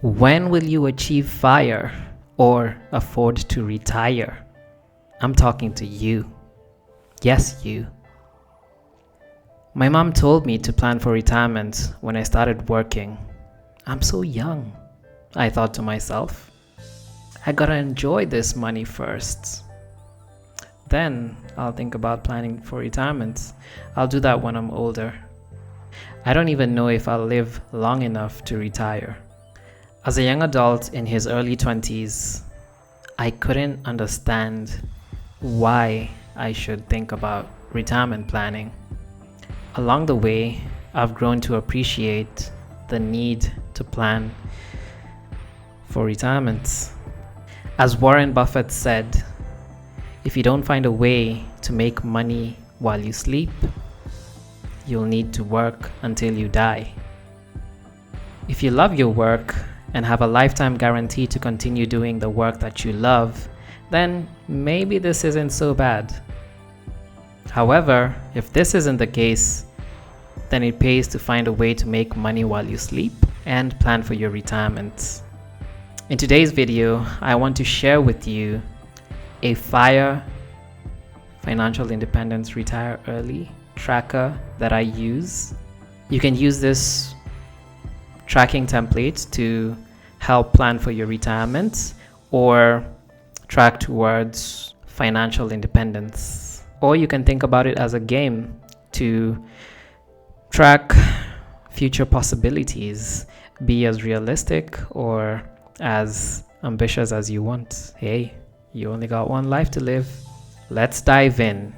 When will you achieve FIRE or afford to retire? I'm talking to you. Yes, you. My mom told me to plan for retirement when I started working. I'm so young, I thought to myself. I gotta enjoy this money first. Then I'll think about planning for retirement. I'll do that when I'm older. I don't even know if I'll live long enough to retire. As a young adult in his early 20s, I couldn't understand why I should think about retirement planning. Along the way, I've grown to appreciate the need to plan for retirement. As Warren Buffett said, if you don't find a way to make money while you sleep, you'll need to work until you die. If you love your work and have a lifetime guarantee to continue doing the work that you love, then maybe this isn't so bad. However, if this isn't the case, then it pays to find a way to make money while you sleep and plan for your retirement. In today's video, I want to share with you a FIRE, Financial Independence Retire Early tracker that I use. You can use this tracking template to help plan for your retirement or track towards financial independence. Or you can think about it as a game to track future possibilities, be as realistic or as ambitious as you want. Hey, you only got one life to live. Let's dive in.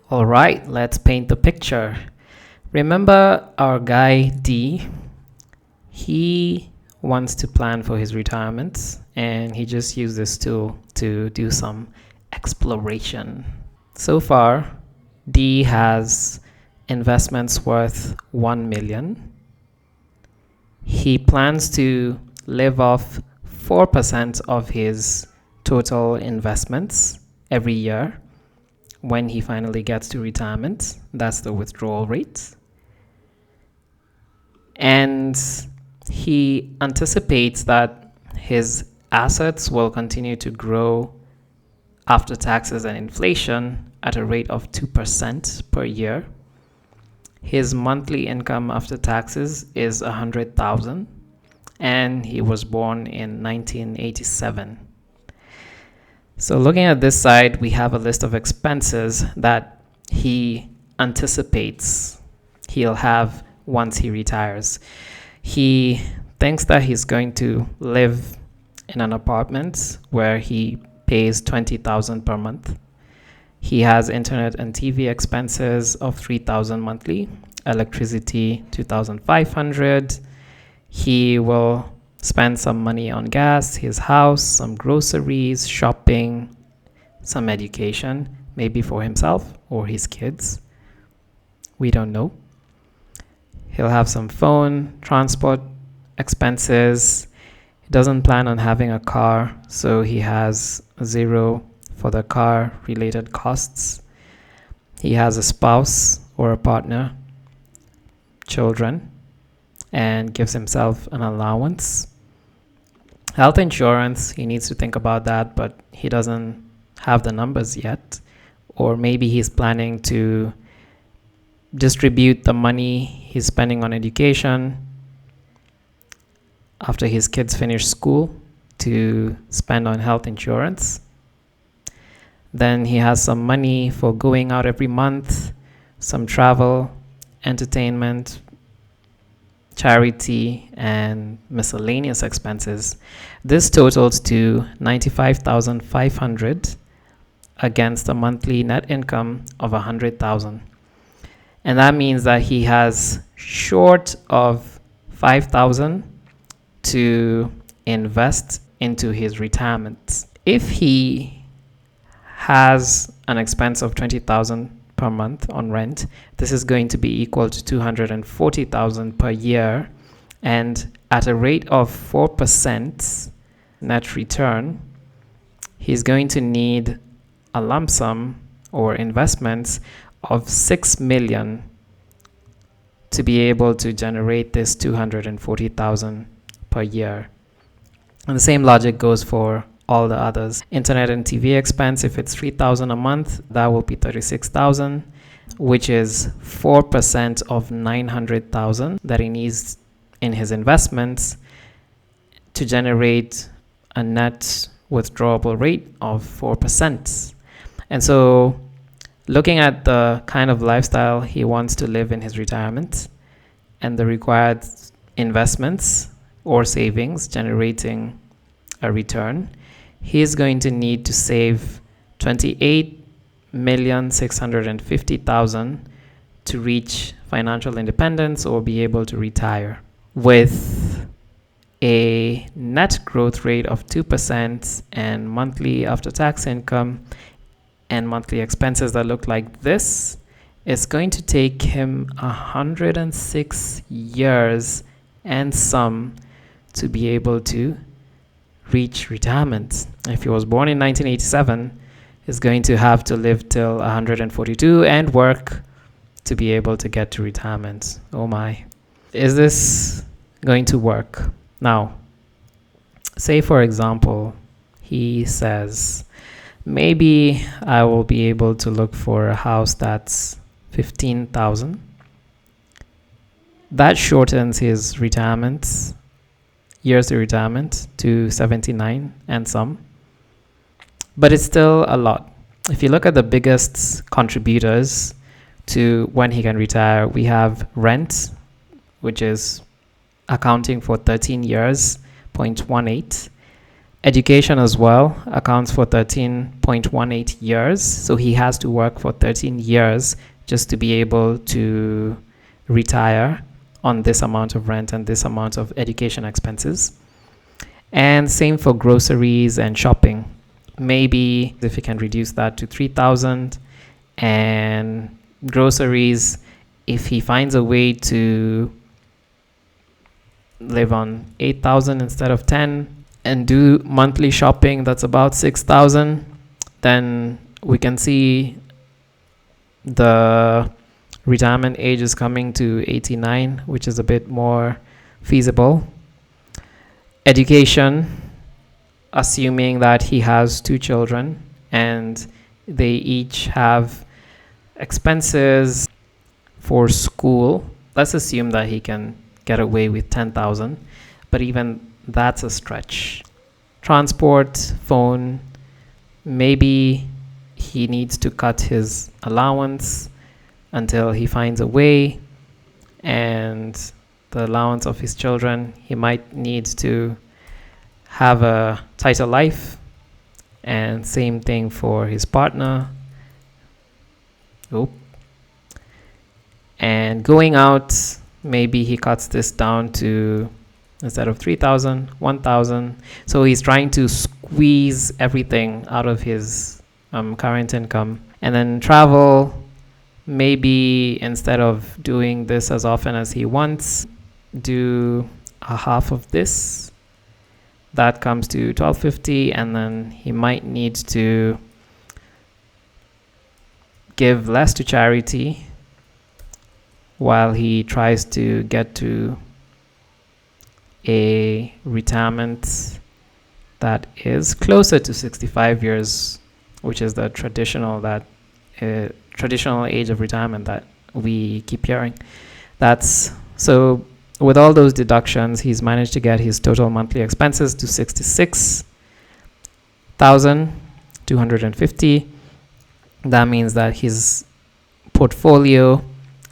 All right, let's paint the picture. Remember our guy D? He wants to plan for his retirement and he just used this tool to do some exploration. So far, D has investments worth 1 million. He plans to live off 4% of his total investments every year when he finally gets to retirement. That's the withdrawal rate. And he anticipates that his assets will continue to grow after taxes and inflation at a rate of 2% per year. His monthly income after taxes is $100,000, and he was born in 1987. So looking at this side, we have a list of expenses that he anticipates he'll have once he retires. He thinks that he's going to live in an apartment where he pays $20,000 per month. He has internet and TV expenses of $3,000 monthly, electricity $2,500. He will spend some money on gas, his house, some groceries, shopping, some education, maybe for himself or his kids. We don't know. He'll have some phone, transport expenses. He doesn't plan on having a car, so he has zero for the car related costs. He has a spouse or a partner, children, and gives himself an allowance. Health insurance, he needs to think about that, but he doesn't have the numbers yet. Or maybe he's planning to distribute the money he's spending on education after his kids finish school to spend on health insurance. Then he has some money for going out every month, some travel, entertainment, charity, and miscellaneous expenses. This totals to $95,500 against a monthly net income of $100,000. And that means that he has short of $5,000 to invest into his retirement. If he has an expense of $20,000 per month on rent, this is going to be equal to $240,000 per year, and at a rate of 4% net return, he's going to need a lump sum or investments of $6 million to be able to generate this $240,000 per year. And the same logic goes for all the others. Internet and TV expense, if it's 3,000 a month, that will be 36,000, which is 4% of 900,000 that he needs in his investments to generate a net withdrawable rate of 4%. And so, looking at the kind of lifestyle he wants to live in his retirement and the required investments or savings generating a return, he is going to need to save 28,650,000 to reach financial independence or be able to retire, with a net growth rate of 2% and monthly after-tax income and monthly expenses that look like this. It's going to take him 106 years and some to be able to reach retirement. If he was born in 1987, he's going to have to live till 142 and work to be able to get to retirement. Oh my. Is this going to work? Now, say for example, he says, maybe I will be able to look for a house that's 15,000. That shortens his retirement, years of retirement, to 79 and some. But it's still a lot. If you look at the biggest contributors to when he can retire, we have rent, which is accounting for 13 years, 0.18. Education as well accounts for 13.18 years. So he has to work for 13 years just to be able to retire on this amount of rent and this amount of education expenses. And same for groceries and shopping. Maybe if he can reduce that to 3,000, and groceries, if he finds a way to live on 8,000 instead of 10 and do monthly shopping that's about 6,000, then we can see the retirement age is coming to 89, which is a bit more feasible. Education, assuming that he has 2 children and they each have expenses for school, let's assume that he can get away with 10,000, but even that's a stretch. Transport, phone, maybe he needs to cut his allowance until he finds a way, and the allowance of his children, he might need to have a tighter life, and same thing for his partner. And going out, maybe he cuts this down to, instead of 3,000, 1,000. So he's trying to squeeze everything out of his current income. And then travel, maybe instead of doing this as often as he wants, do a half of this. That comes to 1,250, and then he might need to give less to charity while he tries to get to a retirement that is closer to 65 years, which is the traditional age of retirement that we keep hearing. That's so. With all those deductions, he's managed to get his total monthly expenses to 66,250. That means that his portfolio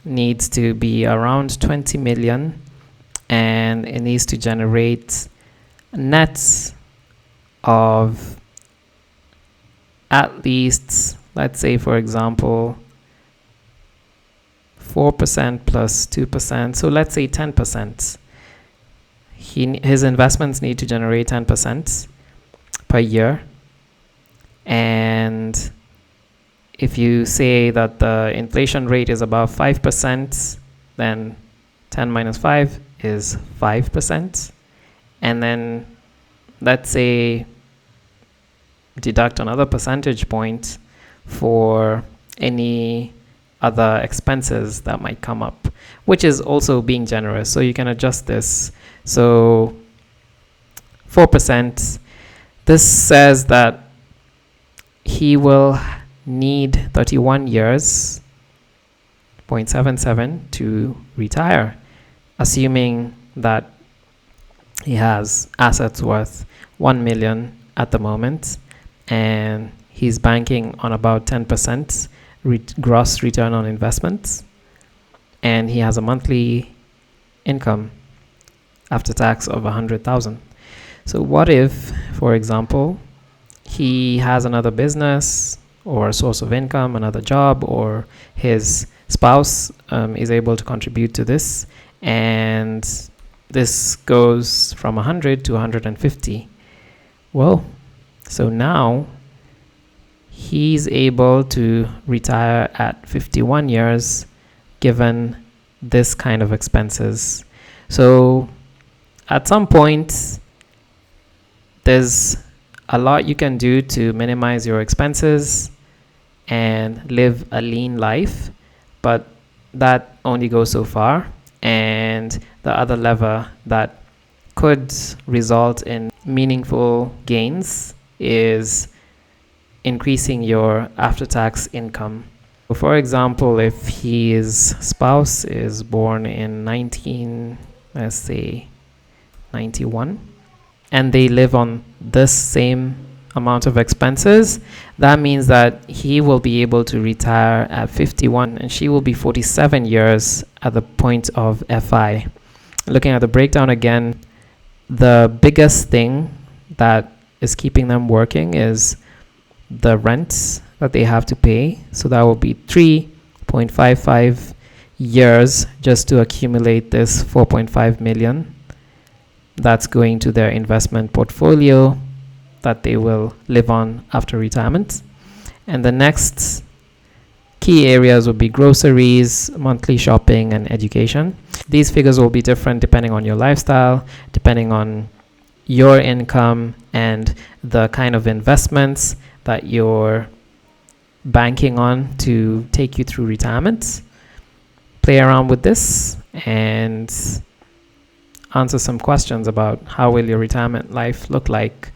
needs to be around 20 million, and it needs to generate nets of at least, let's say for example, 4% plus 2%, so let's say 10%. His investments need to generate 10% per year, and if you say that the inflation rate is about 5%, then 10 minus 5 is 5. And then let's say deduct another percentage point for any other expenses that might come up, which is also being generous. So you can adjust this. So 4%. This says that he will need 31 years, 0.77, to retire, assuming that he has assets worth 1 million at the moment, and he's banking on about 10% gross return on investments, and he has a monthly income after tax of 100,000. So what if, for example, he has another business or a source of income, another job, or his spouse is able to contribute to this, and this goes from 100 to 150. Well, so now he's able to retire at 51 years given this kind of expenses. So at some point, there's a lot you can do to minimize your expenses and live a lean life, but that only goes so far. And the other lever that could result in meaningful gains is increasing your after-tax income. So for example, if his spouse is born in 1991, and they live on this same amount of expenses, that means that he will be able to retire at 51 and she will be 47 years at the point of FI. Looking at the breakdown again, the biggest thing that is keeping them working is the rent that they have to pay. So that will be 3.55 years just to accumulate this 4.5 million. That's going to their investment portfolio that they will live on after retirement. And the next key areas will be groceries, monthly shopping, and education. These figures will be different depending on your lifestyle, depending on your income, and the kind of investments that you're banking on to take you through retirement. Play around with this and answer some questions about how will your retirement life look like,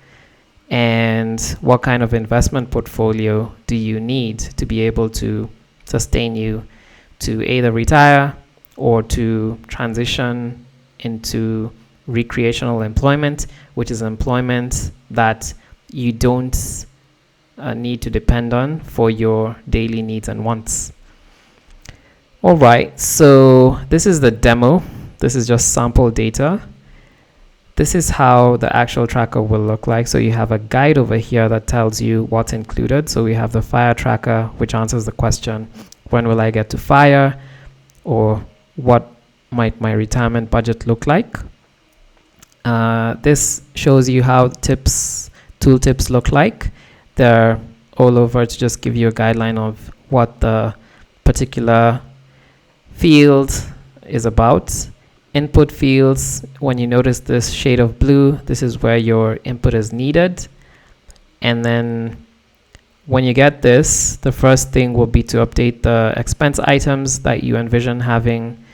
and what kind of investment portfolio do you need to be able to sustain you to either retire or to transition into recreational employment, which is employment that you don't need to depend on for your daily needs and wants. All right, so this is the demo. This is just sample data. This is how the actual tracker will look like. So you have a guide over here that tells you what's included. So we have the fire tracker, which answers the question, when will I get to fire? Or what might my retirement budget look like? This shows you how tooltips look like. They're all over to just give you a guideline of what the particular field is about. Input fields, when you notice this shade of blue, this is where your input is needed. And then when you get this, the first thing will be to update the expense items that you envision having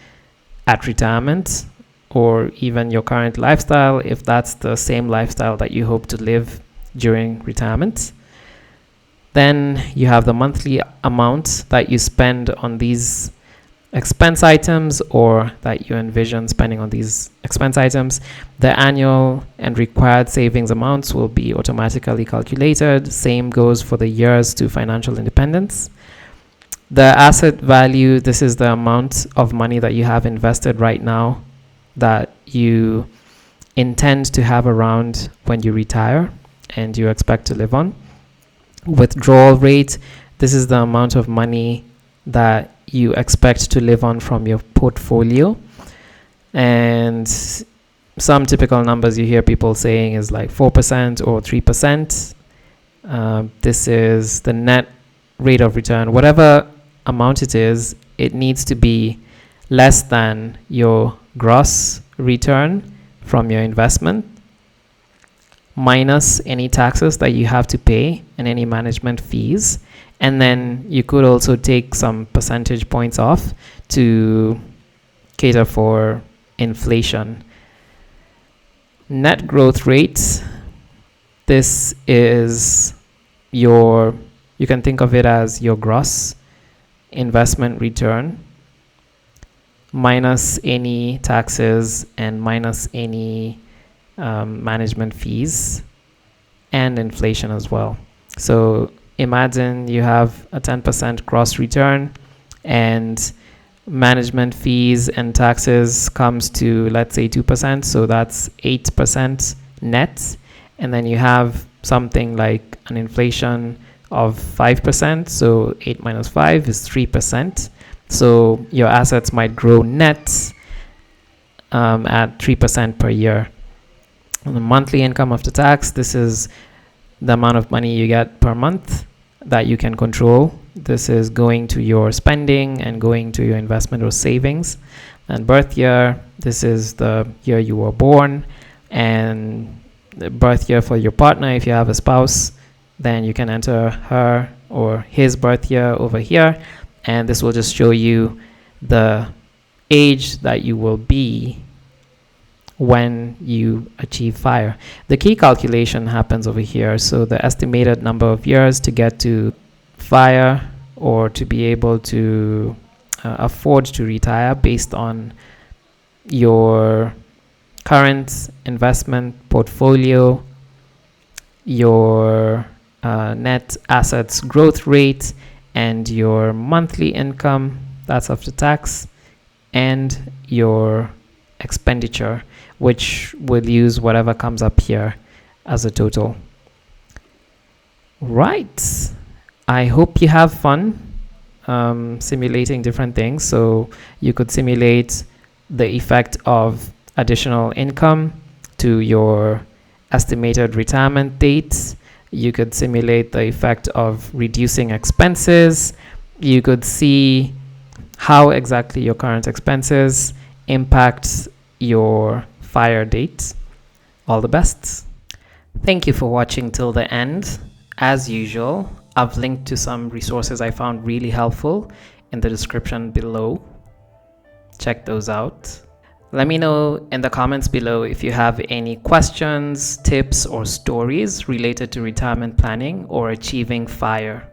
at retirement, or even your current lifestyle, if that's the same lifestyle that you hope to live during retirement. Then you have the monthly amount that you spend on these expense items, or that you envision spending on these expense items. The annual and required savings amounts will be automatically calculated. Same goes for the years to financial independence. The asset value, this is the amount of money that you have invested right now that you intend to have around when you retire and you expect to live on. Withdrawal rate, this is the amount of money that you expect to live on from your portfolio. And some typical numbers you hear people saying is like 4% or 3%. This is the net rate of return. Whatever amount it is, it needs to be less than your gross return from your investment, minus any taxes that you have to pay and any management fees. And then you could also take some percentage points off to cater for inflation. Net growth rate, this is your, you can think of it as your gross investment return minus any taxes and minus any management fees and inflation as well. So imagine you have a 10% gross return and management fees and taxes comes to, let's say, 2%, so that's 8% net, and then you have something like an inflation of 5%, so 8 minus 5 is 3%. So your assets might grow net at 3% per year. And the monthly income after tax, this is the amount of money you get per month that you can control. This is going to your spending and going to your investment or savings. And birth year, this is the year you were born, and the birth year for your partner. If you have a spouse, then you can enter her or his birth year over here, and this will just show you the age that you will be when you achieve FIRE. The key calculation happens over here. So the estimated number of years to get to FIRE, or to be able to afford to retire based on your current investment portfolio, your net assets growth rate, and your monthly income, that's after tax, and your expenditure, which will use whatever comes up here as a total. Right. I hope you have fun simulating different things. So you could simulate the effect of additional income to your estimated retirement dates. You could simulate the effect of reducing expenses. You could see how exactly your current expenses impact your FIRE date. All the best. Thank you for watching till the end. As usual, I've linked to some resources I found really helpful in the description below. Check those out. Let me know in the comments below if you have any questions, tips, or stories related to retirement planning or achieving FIRE.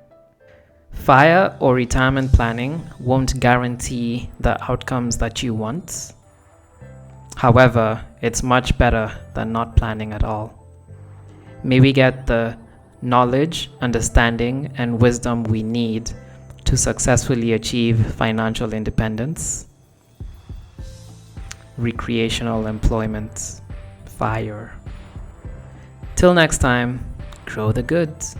FIRE or retirement planning won't guarantee the outcomes that you want. However, it's much better than not planning at all. May we get the knowledge, understanding, and wisdom we need to successfully achieve financial independence. Recreational employment, FIRE. Till next time, grow the goods.